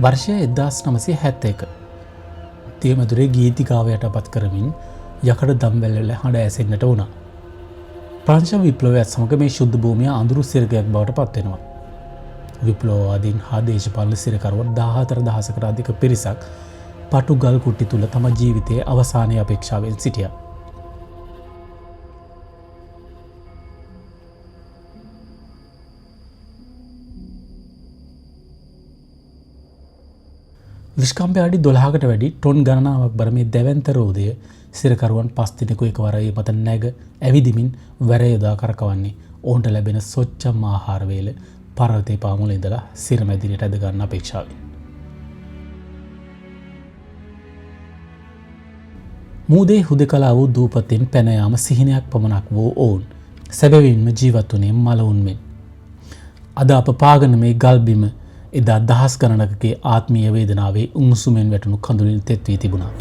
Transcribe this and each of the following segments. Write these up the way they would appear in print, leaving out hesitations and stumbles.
වර්ෂය 1971. තියමැදුරේ ගීතිකාවයට පත් කරමින් යකඩ දම්වැල්වල හඬ ඇසෙන්නට වුණා. ප්‍රංශ විප්ලවයත් සමග මේ ශුද්ධ භූමිය අඳුරු සිරගයක් බවට පත්වෙනවා. විප්ලවවාදීන් හා දේශපාලන සිරකරුවන් 14,000කට අධික පිරිසක් පටු ගල් කුට්ටි තුල තම ජීවිතයේ අවසානයේ අපේක්ෂාවෙන් සිටියා. විශ්කම්භය අඩි 12කට වැඩි ටොන් ගණනාවක් බර මේ දැවැන්ත රෝදය සිරකරුවන් 5 දිනක එකවර ඒ මත නැග ඇවිදිමින් වැර යොදා කරකවන්නේ ඔවුන්ට ලැබෙන සොච්චම් ආහාර වේල පර්වතේ පාමුල ඉඳලා සිරමැදිරියට ඇද ගන්න අපේක්ෂාවෙන්. මූදේ හුදකලා වූ දූපතෙන් පැන යාම සිහිනයක් පමණක් වූ ඔවුන් සැබවින්ම ජීවත් වුණේ මලවුන් මෙන්. අද අප පාගන මේ ගල්බිම එදා දහස් ගණනකගේ ආත්මීය වේදනාවේ උණුසුමෙන් වැටුණු කඳුලින් තෙත් වී තිබුණා.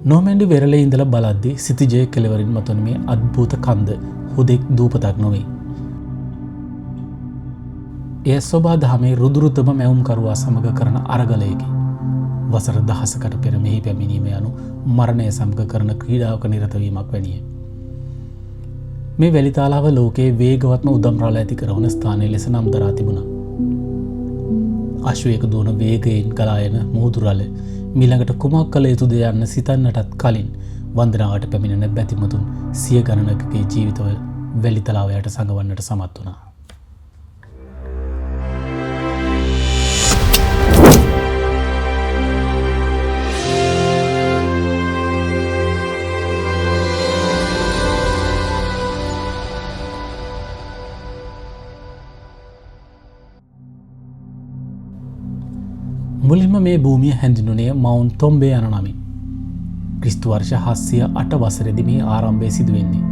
නොමැන්ඩි වෙරළේ ඉඳලා බලද්දී සිතිජය කෙළවරින් මතුවන මේ අද්භූත කන්ද හුදෙක් දූපතක් නොවේ. එය සෝබා දහමේ රුදුරුතම මැවුම්කරුවා සමග කරන අරගලයකි. වසර දහසකට පෙර මෙහි පැමිණීම යනු මරණය සමග කරන ක්‍රීඩාවක නිරතවීමක් වැනිය. මේ වැලිතාලාව ලෝකයේ වේගවත්ම උදම්රාල ඇති කරවන ස්ථානය ලෙස නම් දරා තිබුණා. අශ්වයක දුවන වේගයෙන් ගලායන මුහුදුරල මිළඟට කුමක් කළ යුතුද යන්න සිතන්නටත් කලින් වන්දනාවට පැමිණෙන බැතිමතුන් සිය ගණනකගේ ජීවිතවල වැලිතලාවයට සඟවන්නට සමත් වුණා. මුලින්ම මේ භූමිය හැඳින්වුණේ මවුන්ට් තොම්බේ යන නමින්. ක්‍රිස්තු වර්ෂ 708 වසරේදී මේ ආරම්භය සිදු වෙන්නේ.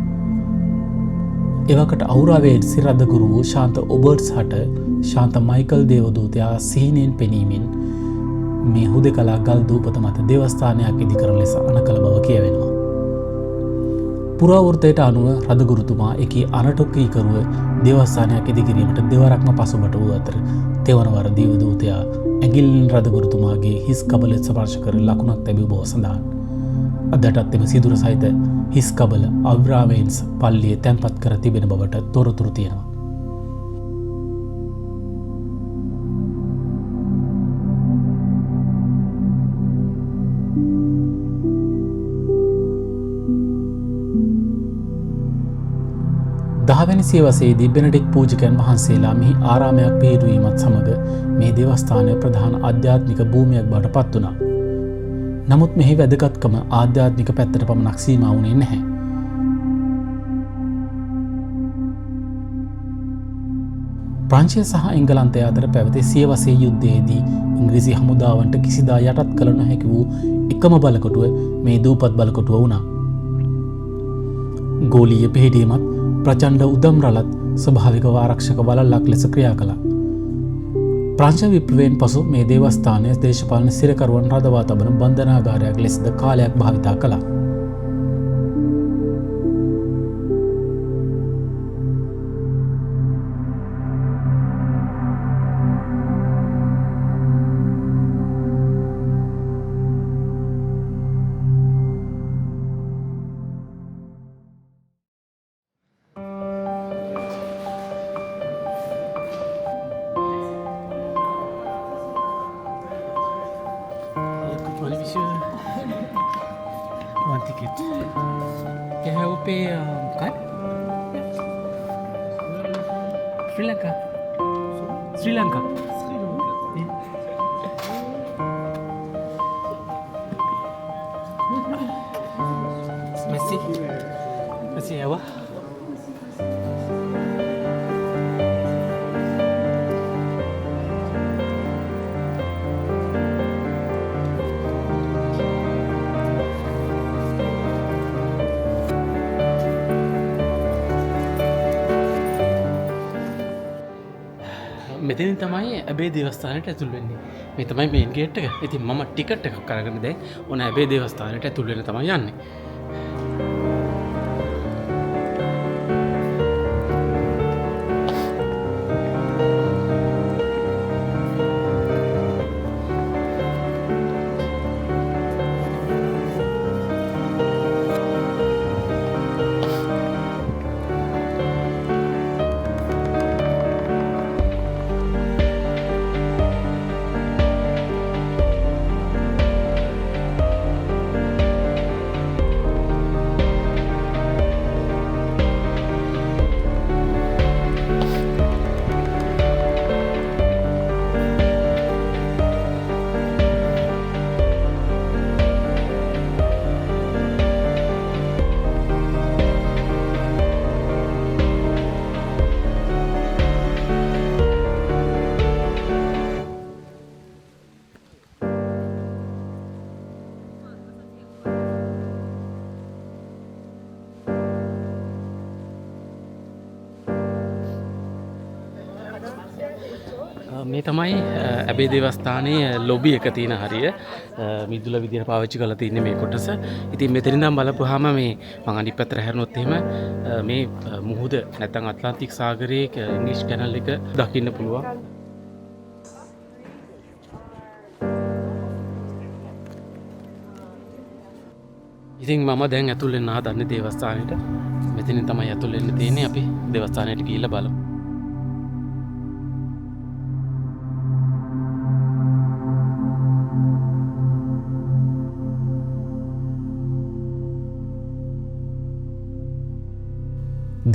එවකට අවුරාවේ සිරද්දගුරු වූ ශාන්ත ඔබර්ට්ස් හට ශාන්ත මයිකල් දේවදූතයා සිහිනෙන් පෙනීමෙන් මේ හුදෙකලා ගල් දූපත මත දේවස්ථානයක් ඉදි කරන ලෙස අනකල බව කියවෙනවා. පුරාවෘත්තයට අනුව රදගුරුතුමා එකී අනටොක්කීකරුව දේවස්ථානයක් ඉදිකිරීමට දෙවරක්ම පසුබට වූ අතර තෙවනවර දීවදූතයා ඇගිල්ලින් රදගුරුතුමාගේ හිස් කබලෙත් ස්පර්ශ කර ලකුණක් තැබූ බව සඳහන්. අදටත් එම සිදුර සහිත හිස් කබල අවිරාමයෙන්ස් පල්ලියේ තැන්පත් කර තිබෙන බවට තොරතුරු තියෙනවා. දහවැනි සියවසේදී බෙනඩික් පූජකයන් වහන්සේලා මෙහි ආරාමයක් පිහිටුවීමත් සමග මේ දේවස්ථානය ප්‍රධාන අධ්‍යාත්මික භූමියක් බවට පත් වුණා. නමුත් මෙහි වැදගත්කම ආධ්‍යාත්මික පැත්තට පමණක් සීමා වුණේ නැහැ. ප්‍රංශය සහ එංගලන්තය අතර පැවති සියවසේ යුද්ධයේදී ඉංග්‍රීසි හමුදාවන්ට කිසිදා යටත් කළ නොහැකි වූ එකම බලකොටුව මේ දූපත් බලකොටුව වුණා. ගෝලීය පිහිටීමත් ප්‍රචණ්ඩ උදම් රලත් ස්වභාවික ආරක්ෂක වළල්ලක් ලෙස ක්‍රියා කළා. ප්‍රංශ විප්ලවයෙන් පසු මේ දේවස්ථානය දේශපාලන සිරකරුවන් රඳවා තබන බන්ධනාගාරයක් ලෙසද කාලයක් භාවිතා කළා. One ticket. Can I pay card? Sri Lanka. Sri Lanka. Messi. Messi apa? මෙතනින් තමයි ඇබේ දේවස්ථානයට ඇතුල් වෙන්නේ. මේ තමයි මේන් ගේට් එක. ඉතින් මම ටිකට් එකක් අරගෙන දැන් ඕන ඇබේ දේවස්ථානයට ඇතුල් වෙන්න තමයි යන්නේ. මේ තමයි ඇබේ දේවස්ථානයේ ලොබි එක තියෙන හරිය මිදුල විදියට පාවිච්චි කරලා තින්නේ මේ කොටස. ඉතින් මෙතනින් නම් බලපුවාම මේ මම අනිත් පැත්තට හැරුණොත් එහෙම මේ මුහුද නැත්නම් ඇට්ලාන්ටික් සාගරයේ ඉංග්‍රීසි කැනල් එක දකින්න පුළුවන්. ඉතින් මම දැන් ඇතුල් වෙන්න හදන්නේ දේවස්ථානෙට. මෙතනින් තමයි ඇතුල් වෙන්න තියෙන්නේ. අපි දේවස්ථානයට ගිහිල්ලා බලමු.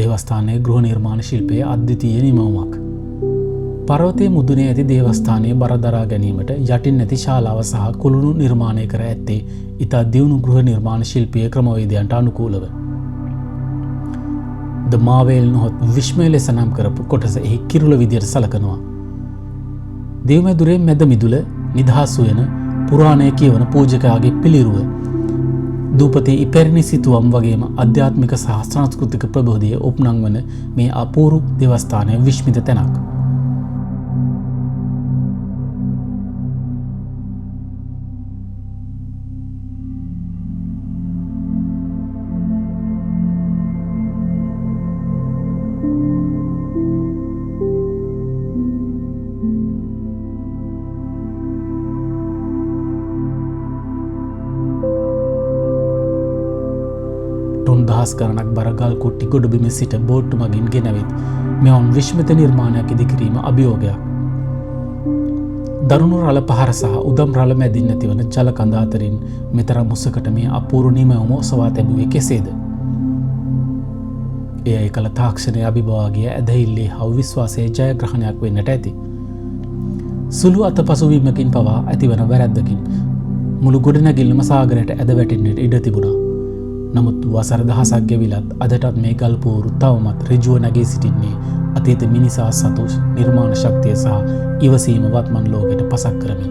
දේවස්ථානයේ ගෘහ නිර්මාණ ශිල්පයේ අද්විතීය නිමවුමක්. පර්වතයේ මුදුනේ ඇති දේවස්ථානයේ බර දරා ගැනීමට යටින් ඇති ශාලාව සහ කුළුණු නිර්මාණය කර ඇත්තේ ඉතා දියුණු ගෘහ නිර්මාණ ශිල්පීය ක්‍රමවේදයන්ට අනුකූලව. ද මාවේල් නොහොත් විශ්මය ලෙස නම් කරපු කොටස එහි කිරුළ විදියට සලකනවා. දේවමැදුරේ මැද මිදුල නිදහස් වන පුරාණය කියවන පූජකයාගේ පිළිරුව දූපතේ ඉපැරණි සිතුවම් වගේම අධ්‍යාත්මික සහ සංස්කෘතික ප්‍රබෝධය උපනංවන මේ අපූරු දේවස්ථානය විශ්මිත තැනක්. දහස් ගණනක් බරගල් කුට්ටි ගොඩබිම සිට බෝට්ටු මගින් ගෙනවිත් මෙවන් විශ්මිත නිර්මාණයක් ඉදිකිරීම අභියෝගයක්. දරුණු රළ පහර සහ උදම් රළ මැදින් නැතිවන ජල කඳ අතරින් මෙතරම් මුසකට මේ අපූර්ව නිමවම ඔසවා තැබුවේ කෙසේද? එය එකල තාක්ෂණය අභිභවාගේ ඇදහිල්ලේ හවු විශ්වාසයේ ජයග්‍රහණයක් වෙන්නට ඇති. සුළු අතපසුවීමකින් පවා ඇතිවන වැරැද්දකින් මුළු ගොඩනැගිල්ලම සාගරයට ඇද වැටෙන්නට ඉඩ තිබුණා. නමුත් වසර දහසක් ගෙවිලත් අදටත් මේ ගල්පෝරු තවමත් ඍජුව නැගී සිටින්නේ අතීත මිනිසා සතු නිර්මාණ ශක්තිය සහ ඉවසීම වත්මන් ලෝකයට පසක් කරමින්.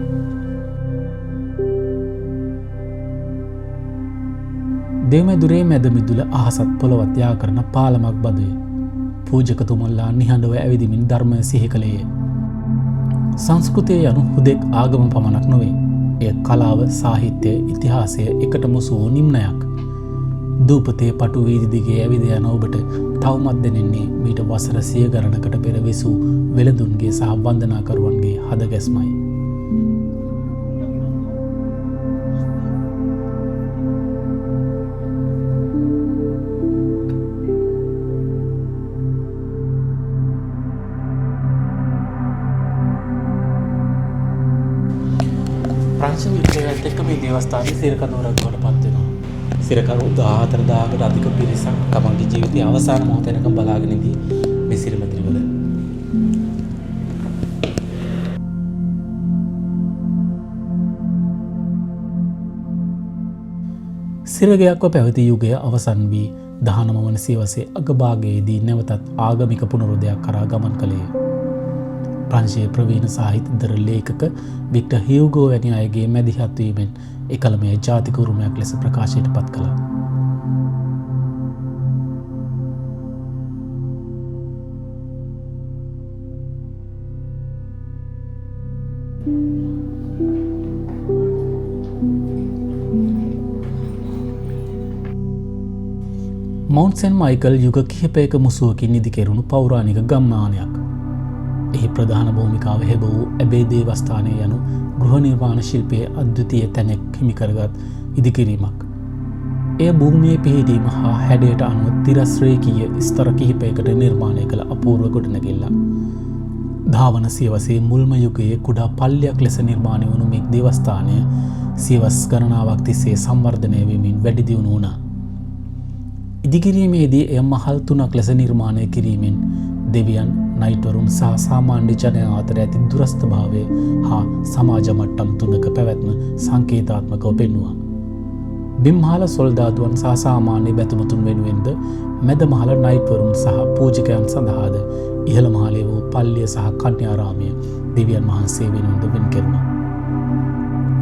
දෙවමැදුරේ මැද මිදුල අහසත් පොළොවත් යා කරන පාලමක් බදුවේ. පූජකතුමල්ලා නිහඬව ඇවිදිමින් ධර්මය සිහි කළේය. සංස්කෘතිය යනු හුදෙක් ආගම පමණක් නොවේ. එය කලාව, සාහිත්‍යය, ඉතිහාසය එකට මුසු වූ නිම්නයක්. දූපතේ පටු වීදි දිගේ ඇවිද යන ඔබට තවමත් දැනෙන්නේ මීට වසර 100 ගණනකට පෙර විසූ වෙළඳුන්ගේ සහ වන්දනාකරුවන්ගේ හදගැස්මයි. ප්‍රංශ විද්‍යාවත් එක්ක මේ දේවස්ථානයේ සිරකරුවරක් බවට පත් වෙනවා. සිරකරු 14000කට අධික පිරිසක් තමන්ගේ ජීවිතයේ අවසාන මොහොත වෙනකම් බලාගෙන ඉදී මේ සිරමැදිරිවල. සිරගයක්ව පැවති යුගය අවසන් වී 19 වන සියවසේ අගභාගයේදී නැවතත් ආගමික පුනරුදයක් කරා ගමන් කළේය. ප්‍රංශයේ ප්‍රවීණ සාහිත්‍යදර ලේඛක වික්ටර් හියුගෝ වැනි අයගේ මැදිහත් වීමෙන් එකල මේ ජාතික උරුමයක් ලෙස ප්‍රකාශයට පත් කළා. මවුන්ට් සෙන්ට් මයිකල් යුග කිහිපයක මුසුවකින් ඉදිකෙරුණු පෞරාණික ගම්මානයක්. එහි ප්‍රධාන භූමිකාව හෙබ වූ ඇබේ දේවස්ථානය යනු ගෘහ නිර්මාණ ශිල්පයේ අද්විතීය තැනක් හිමිකරගත් ඉදිකිරීමක්. එය භූමියේ පිහිටීම හා හැඩයට අනුව තිරස්රේකීය ස්තර කිහිපයකට නිර්මාණය කළ අපූර්ව ගොඩනැගිල්ලක්. ධාවන සියවසේ මුල්ම යුගයේ කුඩා පල්ලියක් ලෙස නිර්මාණය වුණු මේ දේවස්ථානය සියවස් ගණනාවක් තිස්සේ සංවර්ධනය වෙමින් වැඩි දියුණු වුණා. ඉදිකිරීමේදී එය මහල් 3ක් ලෙස නිර්මාණය කිරීමෙන් දෙවියන්, නයිටවරුන් සහ සාමාන්‍ය ජනයා අතර ඇති දුරස්ථභාවය හා සමාජ මට්ටම් 3ක පැවැත්ම සංකේතාත්මකව පෙන්වුවා. බිම්හල සොල්දාදුවන් සහ සාමාන්‍ය බැතිමතුන් වෙනුවෙන්ද මැද මහල නයිටවරුන් සහ පූජකයන් සඳහාද ඉහළ මහලේ වූ පල්ලිය සහ කන්‍යාරාමය දෙවියන් වහන්සේ වෙනුවෙන්ද වෙන් කෙරුණා.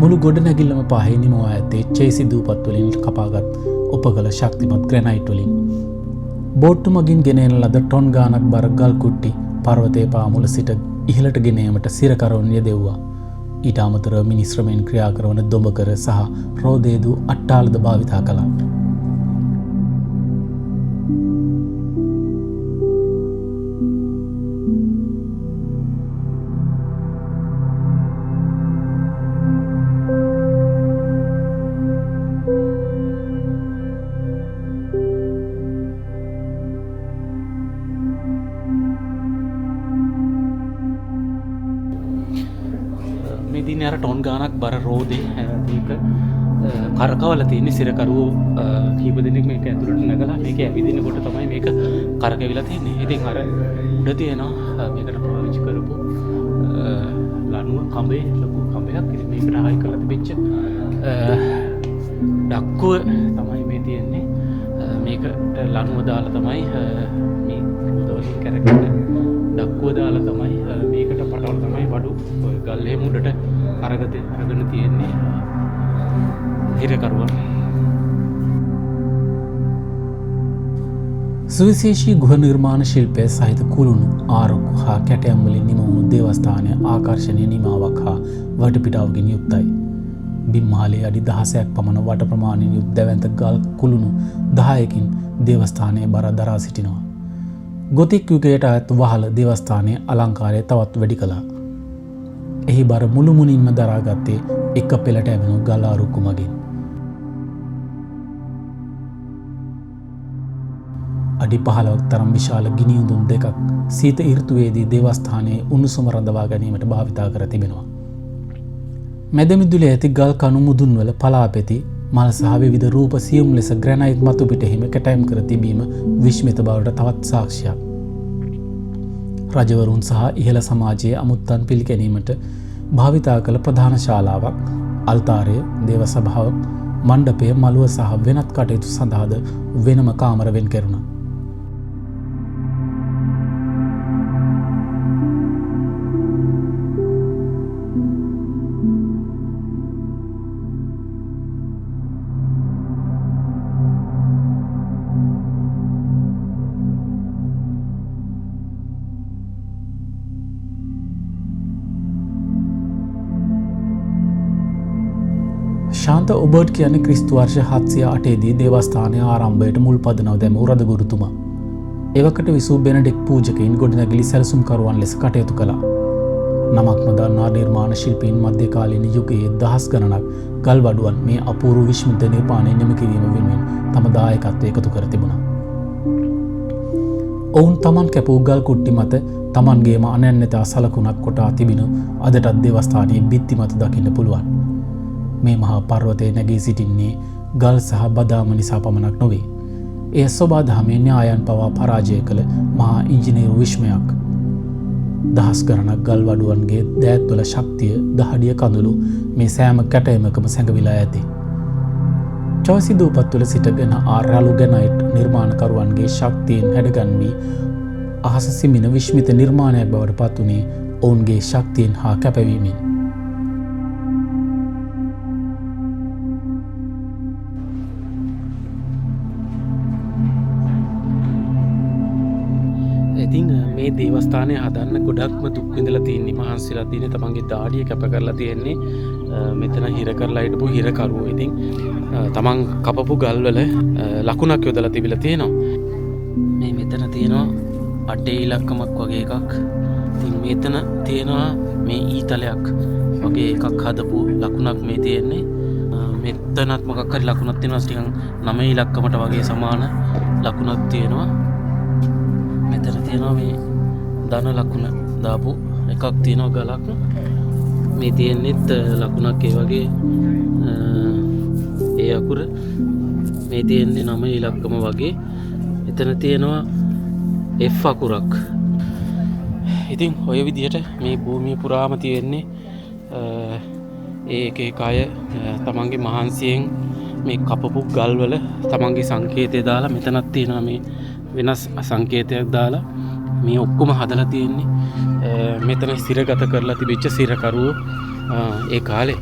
මුළු ගොඩනැගිල්ලම පහේ නිමවා ඇත්තේ චේසි දූපත් වලින් කපාගත් උපකල ශක්තිමත් ග්‍රැනයිට් වලින්. බෝට්ටු මගින් ගෙනෙන ලද ටොන් ගානක් බර ගල් කුට්ටි පර්වතයේ පාමුල සිට ඉහළට ගෙන යාමට සිරකරුවන් යෙදෙව්වා. ඊට අමතරව මිනිස්ශ්‍රමයෙන් ක්‍රියා කරන දොඹකර සහ රෝදේදු අට්ටාලද භාවිතා කළා. ඉතින් අර ටොන් ගානක් බර රෝදේ ඒක කරකවල තියෙන සිරකරුවෝ කීප දෙනෙක් මේක ඇතුළට නැගලා මේක ඇවිදිනකොට තමයි මේක කරකවිලා තියෙන්නේ. ඉතින් අර උඩ තියෙනවා මේකට පාවිච්චි කරපු ලණුව කඹේ ලොකු කඹයක්. ඉතින් මේකට හයි කරලා තිබෙච්ච ඩක්කුව තමයි මේ තියෙන්නේ. මේකට ලණුව දාලා තමයි මේ රෝදවලින් කරකවන ඩක්කුව දාලා තමයි මේකට පටවල තමයි බඩු ගල්ලේ මුඩට අරගෙන තියෙන්නේ හිරකරුවන්. සුවිශේෂී ගෘහ නිර්මාණ ශිල්පය සහිත කුළුණු ආරක්කු හා කැටයම් වලින් නිමවුණු දේවස්ථානය ආකර්ශනීය නිමාවක් හා වටපිටාවකින් යුක්තයි. බිම්මාලයේ අඩි 16ක් පමණ වට ප්‍රමාණයෙන් යුත් දැවැන්ත ගල් කුළුණු 10කින් දේවස්ථානයේ බර දරා සිටිනවා. ගොතික් යුගයට අයත් වහල දේවස්ථානයේ අලංකාරය තවත් වැඩි කළා. එහි බර මුළුමුණින්ම දරාගත්තේ එක පෙළට ඇවෙනු ගල් ආරුක්කු මගින්. අඩි 15ක් තරම් විශාල ගිනි උඳුන් දෙකක් සීත ඍතුවේදී දේවස්ථානයේ උණුසුම රඳවා ගැනීමට භාවිතා කර තිබෙනවා. මැදමිදුලේ ඇති ගල් කණු මුදුන්වල පලාපෙති මල් සහ විවිධ රූප සියුම් ලෙස ග්‍රැනයිට් මතු පිටෙහිම කැටයම් කර තිබීම විශ්මිත බවට තවත් සාක්ෂියක්. රජවරුන් සහ ඉහළ සමාජයේ අමුත්තන් පිළිගැනීමට භාවිතා කළ ප්‍රධාන ශාලාවක්, අල්තාරය, දේව සභාව, මණ්ඩපය, මළුව සහ වෙනත් කටයුතු සඳහාද වෙනම කාමර වෙන් කෙරුණා. ශාන්ත ඔබර්ට් කියන්නේ ක්‍රිස්තු වර්ෂ 708 දේවස්ථානය ආරම්භයට මුල් පදනව දැමූ රදගුරුතුමා. එවකට විසූ බෙනඩික් පූජකයින් ගොඩනැගිලි සැලසුම්කරුවන් ලෙස කටයුතු කළා. නමක් නොදන්නා නිර්මාණ ශිල්පීන් මධ්‍යකාලීන යුගයේ දහස් ගණනක් ගල්වඩුවන් මේ අපූර්ව විශ්මිත නිර්මාණය නිම කිරීම වෙනුවෙන් තම දායකත්වය එකතු කර තිබුණා. ඔවුන් තමන් කැපූ ගල් කුට්ටි මත තමන්ගේම අනන්‍යතා සලකුණක් කොටා තිබෙන අදටත් දේවස්ථානයේ බිත්ති මත දකින්න පුළුවන්. මේ මහා පර්වතය නැගී සිටින්නේ ගල් සහ බදාම නිසා පමණක් නොවේ. එය සොබා දහමේ න්‍යායන් පවා පරාජය කළ මහා ඉංජිනේරු විශ්මයක්. දහස් ගණනක් ගල් වඩුවන්ගේ දෑත්වල ශක්තිය දහඩිය කඳුළු මේ සෑම කැටයමකම සැඟවිලා ඇති. චොයිසි දූපත්වල සිටගෙන රළු ගැනයිට් නිර්මාණකරුවන්ගේ ශක්තියෙන් හැඩගන්වී අහස සිමින විශ්මිත නිර්මාණයක් බවට පත්වුණේ ඔවුන්ගේ ශක්තියෙන් හා කැපවීමෙන්. ඉතින් මේ දේවස්ථානය හදන්න ගොඩක්ම දුක් විඳලා තියෙන්නේ, මහන්සිලා තියෙන්නේ, තමන්ගේ දාඩිය කැප කරලා තියෙන්නේ මෙතන හිර කරලා හිටපු හිරකරුවෝ. ඉතින් තමන් කපපු ගල්වල ලකුණක් යොදලා තිබිලා තියෙනවා. මේ මෙතන තියෙනවා අඩේ ඉලක්කමක් වගේ එකක්. ඉතින් මෙතන තියෙනවා මේ ඊතලයක් වගේ එකක් හදපු ලකුණක් මේ තියෙන්නේ. මෙතනත් මොකක් හරි ලකුණක් තියෙනවා, ටිකක් 9 ඉලක්කමට වගේ සමාන ලකුණක් තියෙනවා. මෙතන තියෙනවා මේ ධන ලකුණ දාපු එකක් තියෙනවා ගලක්. මේ තියෙන්නේත් ලකුණක් ඒ වගේ ඒ අකුර. මේ තියෙන්නේ 9 ඉලක්කම වගේ. එතන තියෙනවා F අකුරක්. ඉතින් ඔය විදිහට මේ භූමිය පුරාම තියෙන්නේ ඒ එක එක අය තමන්ගේ මහන්සියෙන් මේ කපපු ගල්වල තමන්ගේ සංකේතය දාලා, මෙතනත් තියෙනවා මේ වෙනස් සංකේතයක් දාලා මේ ඔක්කොම හදලා තියෙන්නේ. මෙතන සිරගත කරලා තිබිච්ච සිරකරුවෝ ඒ කාලේ.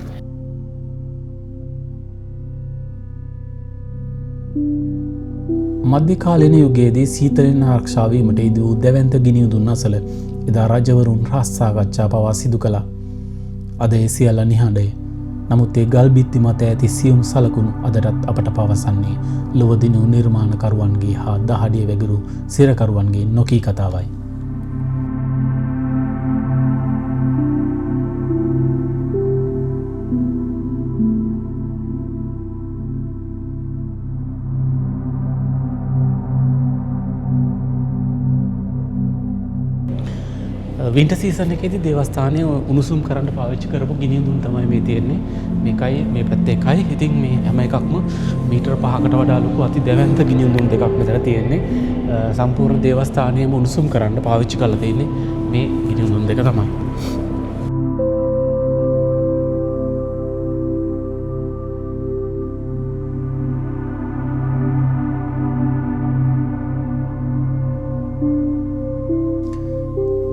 මධ්‍යකාලීන යුගයේදී සීතලෙන් ආරක්ෂා වීමට ඉදි වූ දැවැන්ත ගිනි උදුන් අසල එදා රජවරුන් රහස් සාකච්ඡා පවා සිදු කළා. අද ඒ සියල්ල නිහඬය. නමුත් ඒ ගල් බිත්ති මත ඇති සියුම් සලකුණු අදටත් අපට පවසන්නේ ලොවදිනු නිර්මාණකරුවන්ගේ හා දහඩිය වැගිරු සිරකරුවන්ගේ නොකී කතාවයි. වින්ටර් සීසන් එකේදී දේවස්ථානය උණුසුම් කරන්න පාවිච්චි කරපු ගිනි උඳුන් තමයි මේ තියෙන්නේ. මේකයි මේ පැත්තේ එකයි. ඉතින් මේ හැම එකක්ම මීටර 5කට වඩා ලොකු අති දැවැන්ත ගිනි උඳුන් දෙකක් මෙතන තියෙන්නේ. සම්පූර්ණ දේවස්ථානයම උණුසුම් කරන්න පාවිච්චි කරලා තියෙන්නේ මේ ගිනි උඳුන් දෙක තමයි.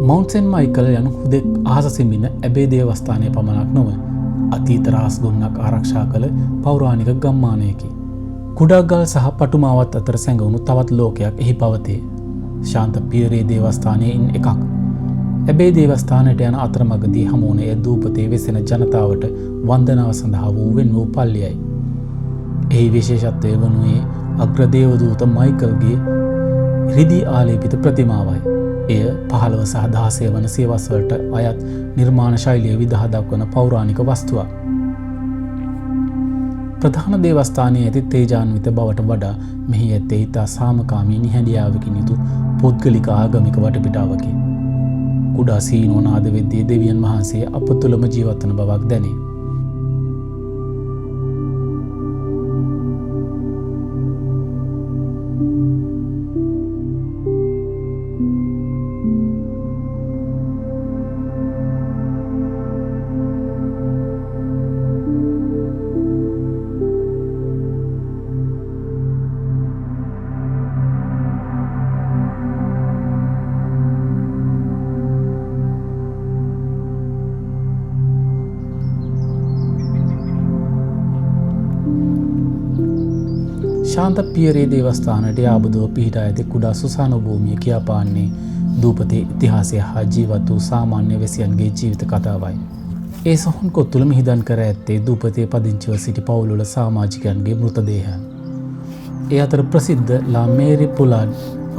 මවුන්ට් සෙන්ට් මයිකල් යනු හුදෙක් අහස සිඹින ඇබේ දේවස්ථානය පමණක් නොව අතීත රහස් ගොන්නක් ආරක්ෂා කළ පෞරාණික ගම්මානයකි. කුඩා ගල් සහ පටුමාවත් අතර සැඟවුණු තවත් ලෝකයක් එහි පවතේ. ශාන්ත පියරේ දේවස්ථානයෙන් එකක්. ඇබේ දේවස්ථානයට යන අතරමඟදී හමුවන එය දූපතේ වෙසෙන ජනතාවට වන්දනාව සඳහා වූ වෙන් වූ පල්ලියයි. එහි විශේෂත්වය වනුයේ අග්‍රදේවදූත මයිකල්ගේ රිදී ආලේපිත ප්‍රතිමාවයි. එය 15 සහ 16 වන සියවස්වලට අයත් නිර්මාණ ශෛලිය විදහා දක්වන පෞරාණික වස්තුවක්. ප්‍රධාන දේවස්ථානයේ ඇති තේජාන්විත බවට වඩා මෙහි ඇත්තේ ඉතා සාමකාමී නිහැඩියාවකින් යුතු පෞද්ගලික ආගමික වටපිටාවකි. කුඩා සීනෝ නාද වෙද්දී දෙවියන් වහන්සේ අප තුළම ජීවත් වන බවක් දැනේ. ශාන්ත පියරේ දේවස්ථානයට යාබදුව පිහිටා ඇති කුඩා සුසාන භූමිය කියාපාන්නේ දූපතේ ඉතිහාසය හා ජීවත් වූ සාමාන්‍ය වැසියන්ගේ ජීවිත කතාවයි. ඒ සොහොන් කොත්තුල මිහිදන් කර ඇත්තේ දූපතේ පදිංචිව සිටි පවුල්වල සමාජිකයන්ගේ මෘතදේහයන්. ඒ අතර ප්‍රසිද්ධ ලා මේරි පුලාඩ්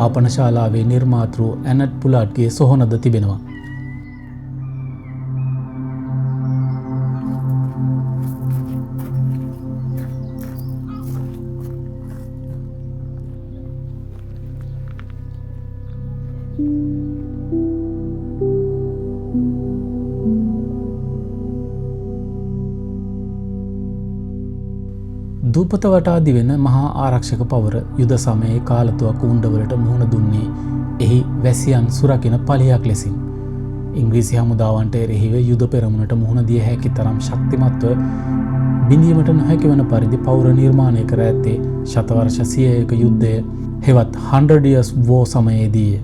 ආපනශාලාවේ නිර්මාතෘ ඇනට් පුලාඩ්ගේ සොහොනද තිබෙනවා. දූපත වටා දිවෙන මහා ආරක්ෂක පවර යුද සමයේ කාලතුවක්කු උණ්ඩවලට මුහුණ දුන්නේ එහි වැසියන් සුරකින පලියක් ලෙසින්. ඉංග්‍රීසි හමුදාවන්ට එරෙහිව යුද පෙරමුණට මුහුණ දිය හැකි තරම් ශක්තිමත්ව බිඳීමට නොහැකි වන පරිදි පවුර නිර්මාණය කර ඇත්තේ ශතවර්ෂ 100ක යුද්ධය හෙවත් 100 years war සමයේදීය.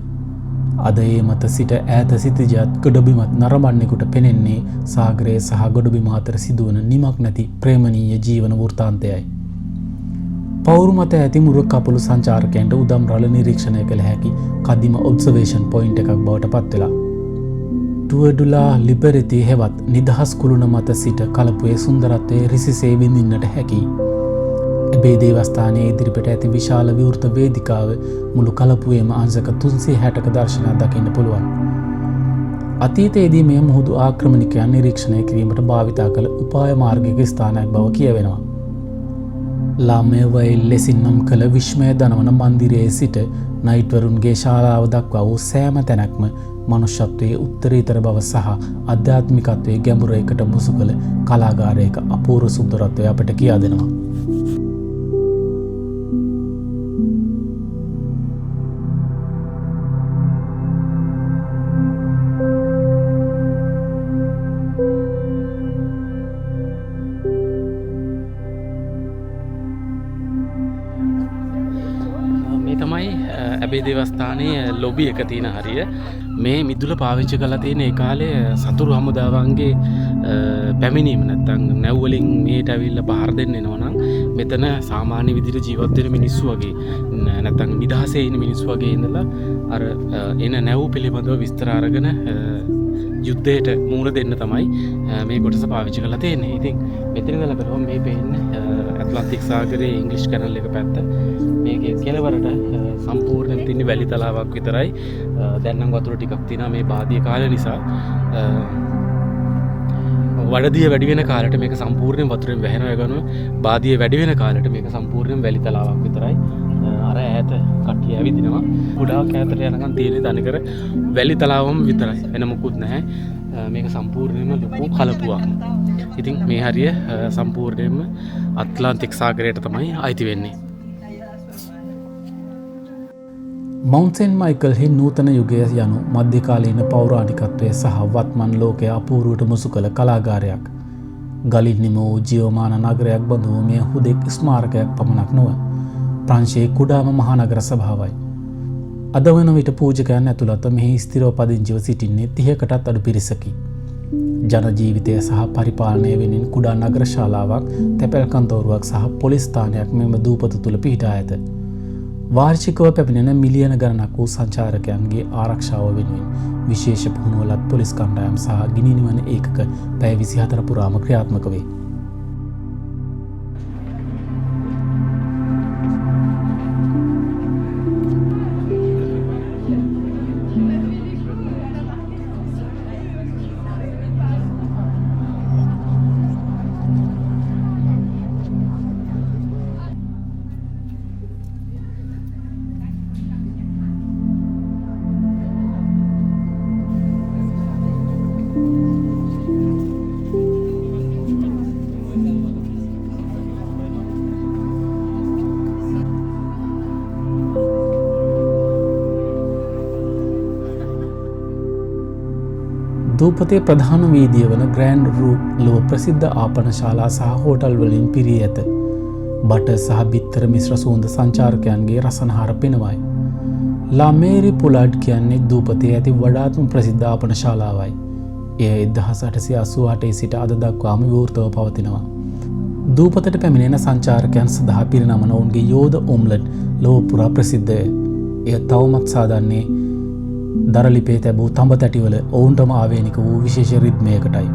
අද ඒ මත සිට ඈත සිටිජත් ගොඩබිමත් නරඹන්නෙකුට පෙනෙන්නේ සාගරයේ සහ ගොඩබිම අතර සිදුවන නිමක් නැති ප්‍රේමණීය ජීවන වෘත්තාන්තයයි. පවුරු මත ඇති මුරුක් කපුළු සංචාරකයන්ට උදම් රළ නිරීක්ෂණය කළ හැකි කදිම ඔබ්සර්වේෂන් පොයින්ට් එකක් බවට පත් වෙලා. ටුවඩුලා ලිබරිටි හෙවත් නිදහස් කුළුණ මත සිට කලපුවේ සුන්දරත්වයේ රිසිසේ විඳින්නට හැකි. එබේ දේවස්ථානයේ ඉදිරිපිට ඇති විශාල විවෘත වේදිකාව මුළු කලපුවේම අංශක 360ක දර්ශනයක් දකින්න පුළුවන්. අතීතයේදී මෙය මුහුදු ආක්‍රමණිකයන් නිරීක්ෂණය කිරීමට භාවිතා කළ උපාය මාර්ගික ස්ථානයක් බව කියවෙනවා. ලාමේවයිල් ලෙසින් නම් කළ විශ්මය දනවන මන්දිරයේ සිට නයිට්වරුන්ගේ ශාලාව දක්වා වූ සෑම තැනක්ම මනුෂ්‍යත්වයේ උත්තරීතර බව සහ අධ්‍යාත්මිකත්වයේ ගැඹුර එකට මුසු කළ කලාගාරයක අපූර්ව සුන්දරත්වය අපට කියා දෙනවා. ඇබේ දේවස්ථානයේ ලොබි එක තියෙන හරිය මේ මිදුල පාවිච්චි කරලා තියෙන ඒ කාලේ සතුරු හමුදාවන්ගේ පැමිණීම නැත්තම් නැව්වලින් මේට ඇවිල්ලා පහර දෙන්න එනවනම් මෙතන සාමාන්‍ය විදිහට ජීවත් වෙන මිනිස්සු වගේ නැත්තම් නිදහසේ ඉන්න මිනිස්සු වගේ ඉඳලා අර එන නැව් පිළිබඳව විස්තර අරගෙන යුද්ධයට මූණ දෙන්න තමයි මේ කොටස පාවිච්චි කරලා තියෙන්නේ. ඉතින් මෙතන ඉඳලා බලුවම මේ පේන්නේ ඇට්ලන්ටික් සාගරයේ ඉංග්‍රීසි කැනල් එක පැත්ත. මේකේ කෙළවරට සම්පූර්ණයෙන් තියෙන වැලි තලාවක් විතරයි. දැන් නම් වතුර ටිකක් තියෙනවා මේ බාදිය කාලය නිසා. වඩදිය වැඩි වෙන කාලයට මේක සම්පූර්ණයෙන් වතුරෙන් වැහෙනවා ගන්නවා. බාදිය වැඩි වෙන කාලයට මේක සම්පූර්ණයෙන් වැලි තලාවක් විතරයි. අර ඈත කට්ටිය ඇවිදිනවා. ගොඩාක් ඈතට යනකම් තියෙන තනිකර වැලි තලාවම විතරයි. වෙන මොකුත් නැහැ. මේක සම්පූර්ණයෙන්ම ලොකු කලපුවක්. ඉතින් මේ හරිය සම්පූර්ණයෙන්ම ඇට්ලන්ටික් සාගරයට තමයි අයිති වෙන්නේ. මවුන්ට් සේන්ට් මයිකල්හි නූතන යුගය යනු මධ්‍යකාලීන පෞරාණිකත්වය සහ වත්මන් ලෝකය අපූර්වට මුසු කළ කලාගාරයක්. ගලින් නිම වූ ජීවමාන නගරයක් බඳු මෙය හුදෙක් ස්මාරකයක් පමණක් නොව ප්‍රංශයේ කුඩාම මහනගර සභාවයි. අද වන විට පූජකයන් ඇතුළත මෙහි ස්ථිරව පදිංචිව සිටින්නේ 30කටත් අඩු පිරිසකි. ජන ජීවිතය සහ පරිපාලනය වෙනින් කුඩා නගර ශාලාවක්, තැපැල් කන්තෝරුවක් සහ පොලිස් ස්ථානයක් මෙම දූපත තුළ පිහිටා ඇත. වාර්ෂිකව පැමිණෙන මිලියන ගණනක් වූ සංචාරකයන්ගේ ආරක්ෂාව වෙනුවෙන් විශේෂ පුහුණුවලත් පොලිස් කණ්ඩායම් සහ ගිනි නිවන ඒකක පැය 24 පුරාම ක්‍රියාත්මක වේ. දූපතේ ප්‍රධාන වීදිය වන ග්‍රෑන්ඩ් රූ ලොව ප්‍රසිද්ධ ආපනශාලා සහ හෝටල් වලින් පිරී ඇත. බට සහ බිත්තර මිශ්‍ර සුවඳ සංචාරකයන්ගේ රසනහර පෙනවයි. ලා මේරි පුලාඩ් කියන්නේ දූපතේ ඇති වඩාත්ම ප්‍රසිද්ධ ආපනශාලාවයි. එය 1888 සිට අද දක්වාම විවෘතව පවතිනවා. දූපතට පැමිණෙන සංචාරකයන් සඳහා පිරිනමන ඔවුන්ගේ යෝධ ඔම්ලට් ලොව පුරා ප්‍රසිද්ධය. එය තවමත් සාදන්නේ දරලිපේ තැබූ තඹ තැටිවල ඔවුන්ටම ආවේනික වූ විශේෂ රිද්මයකටයි.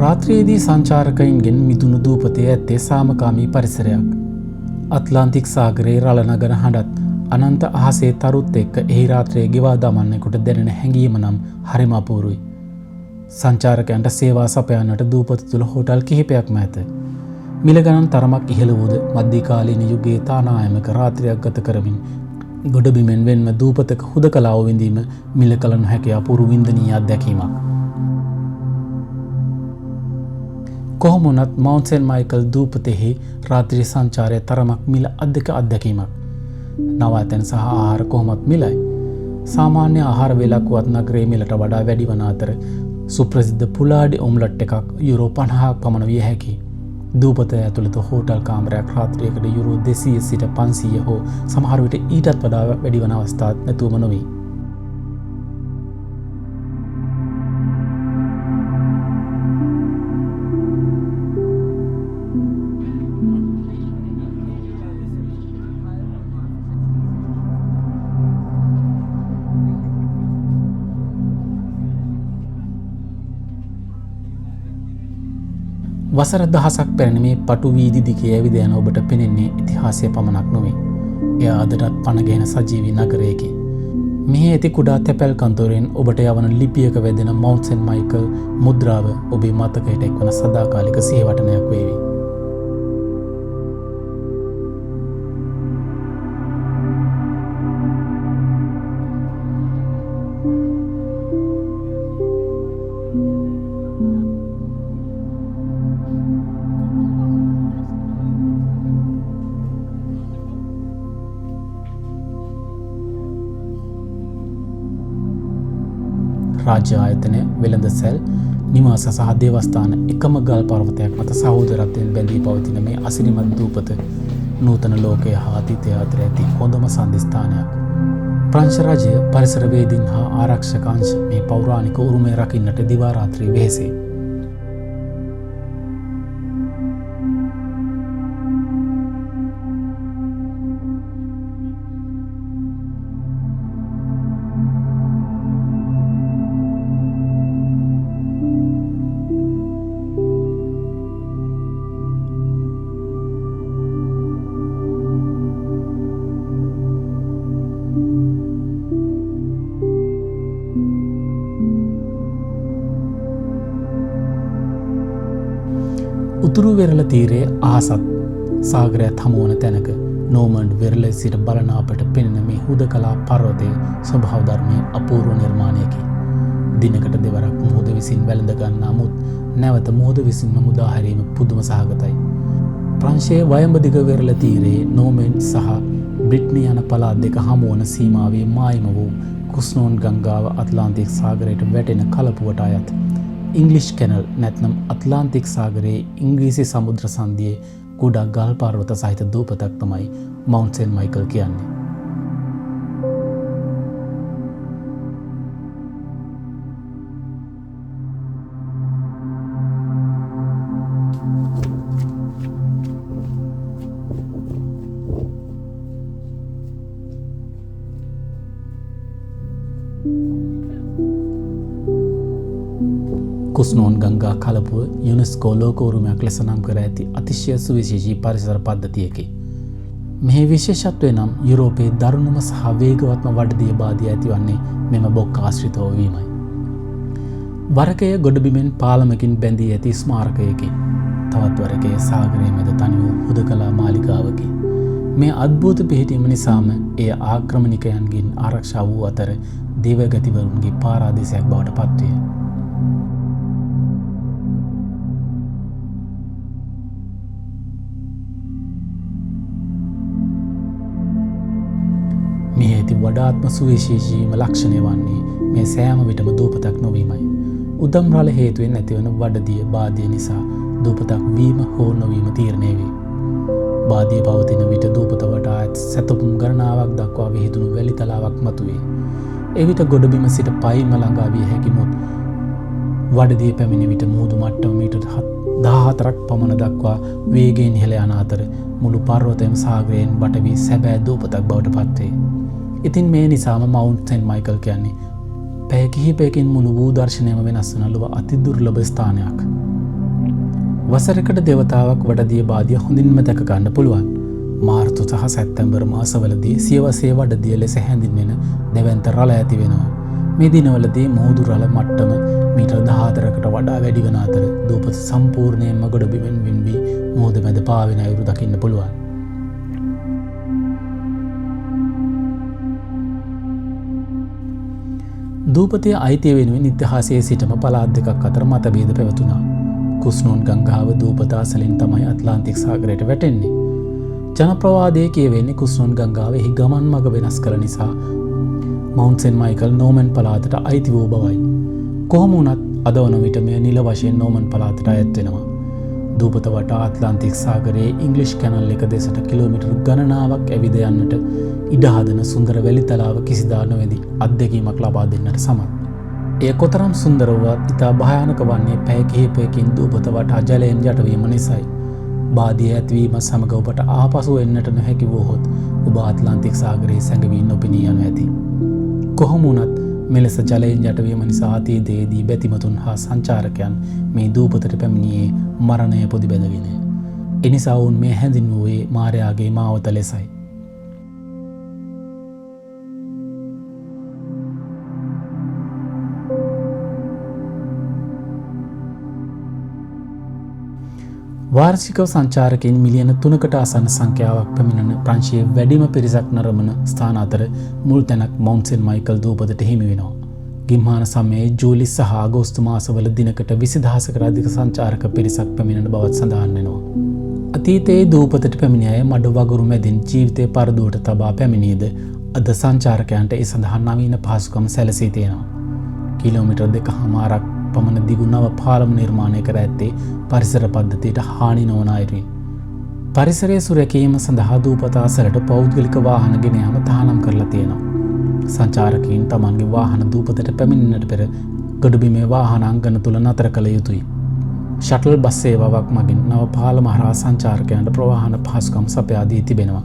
රාත්‍රියේදී සංචාරකයින්ගෙන් මිදුණු දූපතේ ඇත්තේ සාමකාමී පරිසරයක්. අත්ලාන්තික් සාගරයේ රළනගන හඬත් අනන්ත අහසේ තරුත් එක්ක එහි රාත්‍රියේ ගෙවා දමන්නෙකුට දැනෙන හැඟීම නම් හරිම අපූරුයි. සංචාරකයන්ට සේවා සපයන්නට දූපත තුළ හෝටල් කිහිපයක්ම ඇත. මිල ගණන් තරමක් ඉහළ වූද මධ්‍යකාලීන යුගයේ තානායමක රාත්‍රියක් ගත කරමින් ගොඩබිමෙන් වෙන්ම දූපතක හුදකලාව විඳීම මිල කළ නොහැකි අපූරු වින්දනීය අත්දැකීමක්. කොහොමුණත් මවුන්ට් සේන්ට් මයිකල් දූපතෙහි රාත්‍රී සංචාරය තරමක් මිල අධික අත්දැකීමක්. නවාතැන් සහ ආහාර කොහොමත් මිලයි. සාමාන්‍ය ආහාර වේලක්වත් නගරයේ මිලට වඩා වැඩි වන අතර සුප්‍රසිද්ධ පුලාඩි ඔම්ලට් එකක් යුරෝ 50ක් පමණ විය හැකියි. දූපත ඇතුළත හෝටල් කාමරයක් රාත්‍රියකට යුරෝ 200 සිට 500 හෝ සමහර විට ඊටත් වඩා වැඩි වන අවස්ථාත් නැතුවම නොවේ. වසර දහසක් පැරණි මේ පටු වීදි දිගේ ඇවිද යන ඔබට පෙනෙන්නේ ඉතිහාසය පමණක් නොවේ. එය අදටත් පණගෙහෙන සජීවී නගරයකි. මෙහි ඇති කුඩා තැපැල් කන්තෝරයෙන් ඔබට යවන ලිපියක වැදෙන මවුන්ට් සේන්ට් මයිකල් මුද්‍රාව ඔබේ මතකයට එක්වන සදාකාලික සිහිවටනයක් වේවි. රාජ්‍ය ආයතනය, වෙළඳ සැල්, නිවාස සහ දේවස්ථාන එකම ගල් පර්වතයක් මත සහෝදරත්වයෙන් බැඳී පවතින මේ අසිරිමත් දූපත නූතන ලෝකය හා අතීතය අතර ඇති හොඳම සන්ධිස්ථානයක්. ප්‍රංශ රජය පරිසරවේදීන් හා ආරක්ෂක අංශ මේ පෞරාණික උරුමය රකින්නට දිවා රාත්‍රී වෙහෙසේ. උතුරු වෙරළ තීරයේ අහසත් සාගරයත් හමුවන තැනක නෝමන්ඩ් වෙරළ සිට බලන අපට පෙනෙන මේ හුදකලා පර්වතයේ ස්වභාව ධර්මයේ අපූර්ව නිර්මාණයකි. දිනකට දෙවරක් මුහුද විසින් වැළඳ ගන්නා මුත් නැවත මුහුද විසින්ම මුදා හැරීම පුදුම සහගතයි. ප්‍රංශයේ වයඹදිග වෙරළ තීරයේ නෝමන්ඩ් සහ බ්‍රිට්නි යන පළාත් දෙක හමුවන සීමාවේ මායිම වූ කුස්නෝන් ගංගාව අත්ලාන්තික් සාගරයට වැටෙන කලපුවට අයත් ඉංග්ලිෂ් කැනල් නැත්නම් අත්ලාන්තික් සාගරයේ ඉංග්‍රීසි සමුද්‍ර සන්ධියේ කුඩා ගල් පර්වත සහිත දූපතක් තමයි මවුන්ට් සේන්ට් මයිකල් කියන්නේ. කුස්නෝන් ගංගා කලපුව යුනෙස්කෝ ලෝක උරුමයක් ලෙස නම් කර ඇති අතිශය සුවිශේෂී පරිසර පද්ධතියකි. මෙහි විශේෂත්වය නම් යුරෝපයේ දරුණුම සහ වේගවත්ම වඩදිය බාධිය ඇතිවන්නේ මෙම බොක්ක ආශ්‍රිතව වීමයි. වරකය ගොඩබිමෙන් පාලමකින් බැඳී ඇති ස්මාරකයකි. තවත් වරකය සාගරයේ මැද තනි වූ හුදකලා මාලිගාවකි. මේ අද්භූත පිහිටීම නිසාම එය ආක්‍රමණිකයන්ගෙන් ආරක්ෂා වූ අතර දේවගතිවරුන්ගේ පාරාදීසයක් බවට පත්විය. මෙහි ඇති වඩාත්ම සුවිශේෂීම ලක්ෂණය වන්නේ මේ සෑම විටම දූපතක් නොවීමයි. උදම් රළ හේතුවෙන් ඇතිවන වඩදිය බාධය නිසා දූපතක් වීම හෝ නොවීම තීරණය වේ. බාධිය පවතින විට දූපත වටා ඇත් සැතපුම් ගණනාවක් දක්වා විහිදුණු වැලි තලාවක් මතුවේ. එවිට ගොඩබිම සිට පයින්ම ළඟා විය හැකි මුත් වඩදිය පැමිණි විට මුහුදු මට්ටම මීටර් 14ක් පමණ දක්වා වේගයෙන් ඉහළ යන අතර මුළු පර්වතයම සාගරයෙන් වට වී සැබෑ දූපතක් බවට පත්වේ. ඉතින් මේ නිසාම මවුන්ට් සෙන්ට් මයිකල් කියන්නේ පැය කිහිපයකින් මුළු වූ දර්ශනයම වෙනස් වන ලොව අතිදුර්ලභ ස්ථානයක්. වසරකට දෙවතාවක් වඩදිය බාධිය හොඳින්ම දැක ගන්න පුළුවන්. මාර්තු සහ සැප්තැම්බර් මාසවලදී සියවසේ වඩදිය ලෙස හැඳින්වෙන දැවැන්ත රළ ඇති වෙනවා. මේ දිනවලදී මුහුදු රළ මට්ටම මීටර් 14කට වඩා වැඩි වන අතර දූපත සම්පූර්ණයෙන්ම ගොඩබිමෙන් වෙන්වී මුහුද මැද පාවෙන අයුරු දකින්න පුළුවන්. දූපතේ අයිතිය වෙනුවෙන් ඉතිහාසයේ සිටම පළාත් දෙකක් අතර මතභේද පැවතුණා. කුස්නෝන් ගංගාව දූපත අසලින් තමයි ඇට්ලාන්ටික් සාගරයට වැටෙන්නේ. ජනප්‍රවාදයේ කියවෙන්නේ කුස්නෝන් ගංගාවෙහි ගමන් මඟ වෙනස් කළ නිසා මවුන්ට් සෙන්ට් මයිකල් නෝමන් පළාතට අයිති වූ බවයි. කොහොම වුණත් අද වන විට මෙය නිල වශයෙන් නෝමන් පළාතට අයත් වෙනවා. දූපත වටා ඇට්ලාන්ටික් සාගරයේ ඉංග්‍රීසි කැනල් එක දෙසට කිලෝමීටර් ගණනාවක් ඇවිද යන්නට ඉඩ හදන සුන්දර වැලි තලාව කිසිදා නොවැදි අත්දැකීමක් ලබා දෙන්නට සමත්. එය කොතරම් සුන්දර වුවත් ඉතා භයානක වන්නේ පැය කිහිපයකින් දූපත වටා ජලයෙන් යටවීම නිසයි. බාධිය ඇතිවීම සමග ඔබට ආපසු එන්නට නොහැකි වුවහොත් ඔබ ඇට්ලාන්ටික් සාගරයේ සැඟවී නොපෙනී යනු ඇති. කොහොම වුණත් මෙලෙස ජලයෙන් යටවීම නිසා අතීතයේදී බැතිමතුන් හා සංචාරකයන් මේ දූපතට පැමිණියේ මරණය පොදි බැඳගෙන. එනිසා ඔවුන් මේ හැඳින්වුවේ මාරයාගේ මාවත ලෙසයි. වාර්ෂිකව සංචාරකයන් මිලියන 3කට ආසන්න සංඛ්‍යාවක් පැමිණෙන ප්‍රංශයේ වැඩිම පිරිසක් නරඹන ස්ථාන අතර මුල් තැනක් මවුන්ට් සෙන්ට් මයිකල් දූපතට හිමි වෙනවා. ගිම්හාන සමයේ ජූලි සහ අගෝස්තු මාසවල දිනකට 20000කට අධික සංචාරක පිරිසක් පැමිණෙන බවත් සඳහන් වෙනවා. අතීතයේ දූපතට පැමිණි අය මඩ වගුරු මැදින් ජීවිතේ පරදුවට තබා පැමිණියද අද සංචාරකයන්ට ඒ සඳහා නවීන පහසුකම් සැලසී තියෙනවා. කිලෝමීටර් 2.5ක් පමණ දිගු නව පාලම නිර්මාණය කර ඇත්තේ පරිසර පද්ධතියට හානි නොවන අයුරින්. පරිසරයේ සුරැකීම සඳහා දූපත අසලට පෞද්ගලික වාහන ගෙන යාම තහනම් කරලා තියෙනවා. සංචාරකයන් තමන්ගේ වාහන දූපතට පැමිණෙන්නට පෙර ගොඩබිමේ වාහන අංගන තුල නතර කළ යුතුයි. ෂටල් බස් සේවාවක් මගින් නව පාලම හරහා සංචාරකයන්ට ප්‍රවාහන පහසුකම් සපයා දී තිබෙනවා.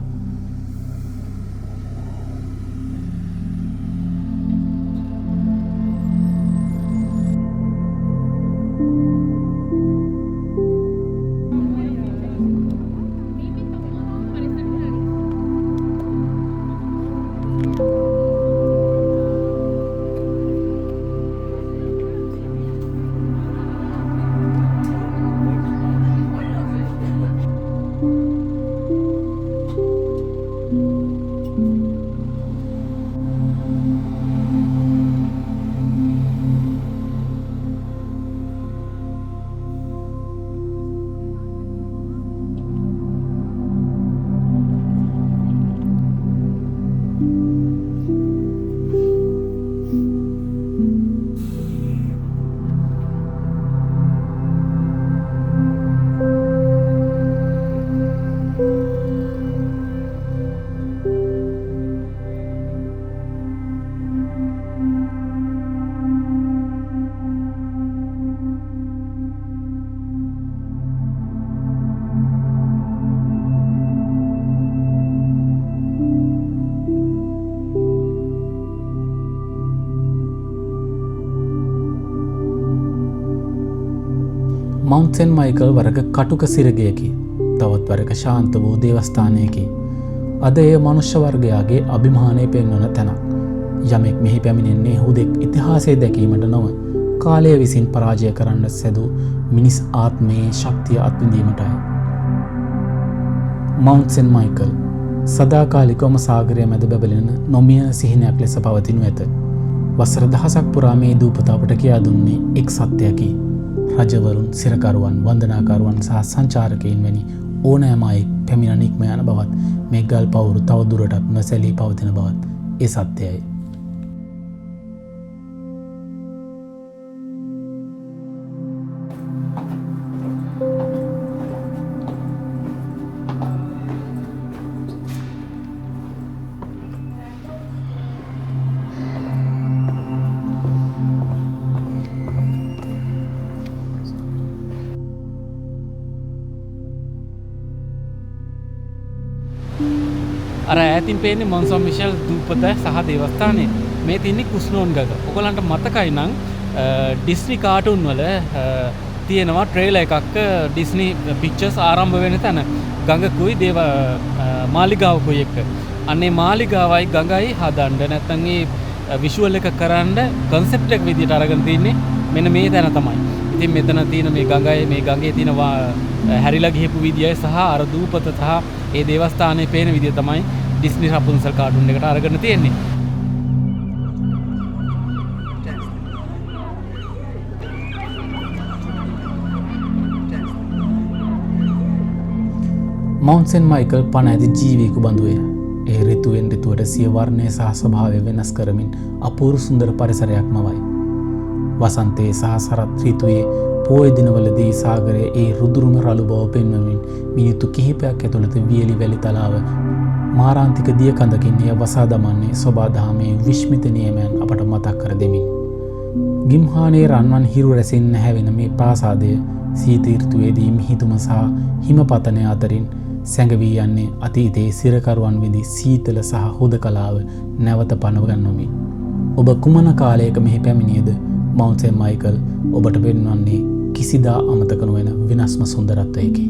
මවුන්ට් සෙන්ට් මයිකල් වරක කටුක සිරගයකි. තවත් වරක ශාන්ත වූ දේවස්ථානයකි. අද එය මනුෂ්‍ය වර්ගයාගේ අභිමානය පෙන්වන තැනක්. යමෙක් මෙහි පැමිණෙන්නේ හුදෙක් ඉතිහාසය දැකීමට නොව කාලය විසින් පරාජය කරන්න සැදූ මිනිස් ආත්මයේ ශක්තිය අත්විඳීමටයි. මවුන්ට් සෙන්ට් මයිකල් සදාකාලිකවම සාගරය මැද බැබලෙන නොමිය සිහිනයක් ලෙස පවතිනු ඇත. වසර දහසක් පුරා මේ දූපත අපට කියා දුන්නේ එක් සත්‍යයකි. රජවරුන්, සිරකරුවන්, වන්දනාකරුවන් සහ සංචාරකයින් වැනි ඕනෑම අයෙක් පැමිණ නික්ම යන බවත් මේ ගල් පවුරු තව දුරටත් නොසැලී පවතින බවත් ඒ සත්‍යයයි. අර ඈතින් පේන්නේ මොන්සන් මිෂෙල් දූපත සහ දේවස්ථානය. මේ තින්නේ කුස්නෝන් ගඟ. ඔයගලන්ට මතකයි නම් ඩිස්නි කාටුන් වල තියෙනවා ට්‍රේලර් එකක් ඩිස්නි පික්චර්ස් ආරම්භ වෙන තැන. ගඟකුයි දේව මාලිගාවකුයි එක්ක. අන්නේ මාලිගාවයි ගඟයි හදන්න නැත්නම් ඒ විෂුවල් එක කරන්න concept එක විදියට අරගෙන තින්නේ මෙන්න මේ තැන තමයි. ඉතින් මෙතන තියෙන මේ ගඟයි මේ ගඟේ තියෙන හැරිලා ගිහපු විදියයි සහ අර දූපත සහ ඒ දේවස්ථානයේ පේන විදිය තමයි ඩිස්නි රපුන්සල් කාටුන් එකට අරගෙන තියෙන්නේ. මවුන්ට් සෙන්ට් මයිකල් පණ ඇති ජීවියෙකු බඳුය. ඒ ඍතුවෙන් ඍතුවට සිය වර්ණය සහ ස්වභාවය වෙනස් කරමින් අපූර්ව සුන්දර පරිසරයක් මවයි. වසන්තයේ සහ සරත් ඍතුවේ පෝය දිනවලදී සාගරයේ ඒ රුදුරුම රළු බව පෙන්වමින් මිනිත්තු කිහිපයක් ඇතුළත වියලි වැලි තලාව මාරාන්තික දිය කඳකින් එය වසා දමන්නේ සොබාදහමේ විශ්මිත නියමයන් අපට මතක් කර දෙමින්. ගිම්හානයේ රන්වන් හිරු රැසින් නැහැවෙන මේ ප්‍රාසාදය සීත ඍතුවේදී මිහිදුම සහ හිමපතනය අතරින් සැඟවී යන්නේ අතීතයේ සිරකරුවන් විඳි සීතල සහ හුදකලාව නැවත පනවගන්වමින්. ඔබ කුමන කාලයක මෙහි පැමිණියද මවුන්ට් සෙන්ට් මයිකල් ඔබට පෙන්වන්නේ කිසිදා අමතක නොවන විනස්ම සුන්දරත්වයකි.